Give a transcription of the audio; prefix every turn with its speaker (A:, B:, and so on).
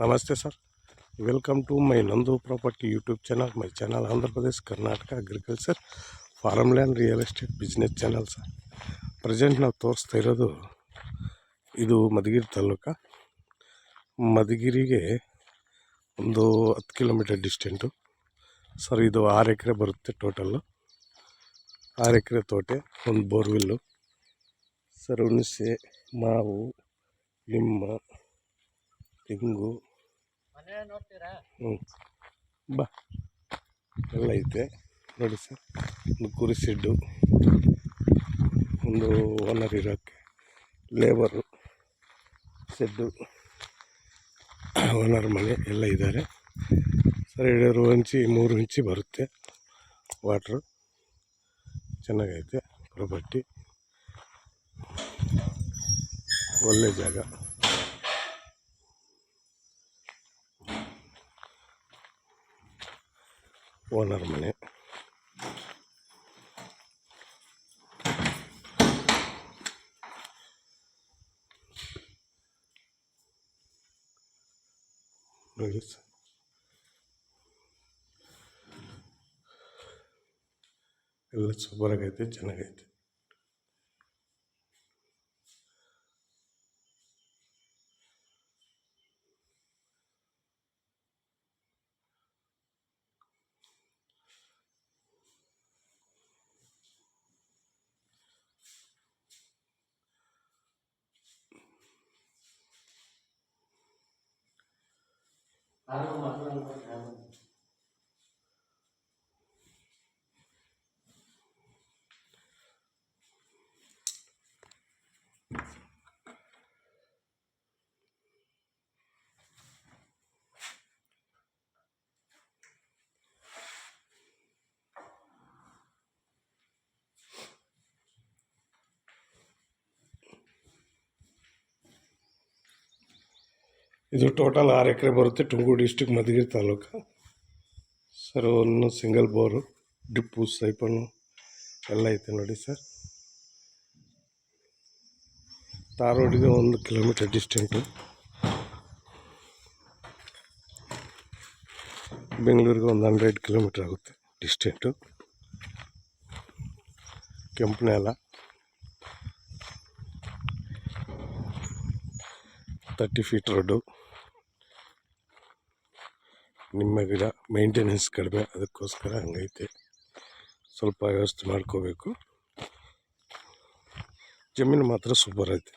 A: Namaste sir, welcome to my Nandu Property YouTube channel. My channel Andhra Pradesh, Karnataka Agriculture, Farmland Real Estate Business channel sir. Present ನಾವು ತೋರಿಸ್ತಾ ಇರೋದು ಇದು ಮಧುಗಿರಿ ತಾಲೂಕು. ಮಧುಗಿರಿಗೆ ಒಂದು 10 kilometre ಡಿಸ್ಟೆಂಟು sir. ಇದು 6 ಎಕರೆ ಬರುತ್ತೆ total. 6 ಎಕರೆ ತೋಟ, ಒಂದು ಬೋರ್ವೆಲ್ಲು ಸರ್. ಹುಣಸೆ, ಮಾವು, ಲಿಂಬ, ತೆಂಗು ಬಾ ಎಲ್ಲ ಐತೆ ನೋಡಿ ಸರ್. ಒಂದು ಕುರಿ ಶೆಡ್ಡು, ಒಂದು ಓನರ್ ಇರೋಕ್ಕೆ, ಲೇಬರು, ಶೆಡ್ಡು, ಓನರ್ ಮನೆ ಎಲ್ಲ ಇದ್ದಾರೆ ಸರ್. 2 ಇಂಚಿ 3 ಇಂಚಿ ಬರುತ್ತೆ ವಾಟ್ರು. ಚೆನ್ನಾಗೈತೆ ಪ್ರಾಪರ್ಟಿ, ಒಳ್ಳೆ ಜಾಗ. ಓನರ್ ಮನೆ ನೋಡಿ ಸರ್. ಎಲ್ಲ ಸೂಪರಾಗೈತೆ, ಚೆನ್ನಾಗೈತೆ. ಇದು ಟೋಟಲ್ 6 ಎಕರೆ ಬರುತ್ತೆ. Tumakuru district, Madhugiri taluk sir. ಒಂದು ಸಿಂಗಲ್ ಬೋರು, ಡ್ರಿಪ್ಪು, ಸೈಪನ್ನು ಎಲ್ಲ ಐತೆ ನೋಡಿ ಸರ್. ತಾರ್ ರೋಡಿಗೆ 1 ಕಿಲೋಮೀಟರ್ ಡಿಸ್ಟೆಂಟು. ಬೆಂಗಳೂರಿಗೆ ಒಂದು 100 ಕಿಲೋಮೀಟರ್ ಆಗುತ್ತೆ ಡಿಸ್ಟೆಂಟು. ಕೆಂಪು ನೆಲ, 30 ಫೀಟ್ ರೋಡು. ನಿಮ್ಮ ಗಿಡ ಮೇಂಟೆನೆನ್ಸ್ ಕಡಿಮೆ, ಅದಕ್ಕೋಸ್ಕರ ಹಂಗೈತೆ. ಸ್ವಲ್ಪ ವ್ಯವಸ್ಥೆ ಮಾಡ್ಕೋಬೇಕು. ಜಮೀನು ಮಾತ್ರ ಸೂಪರ್ ಐತೆ.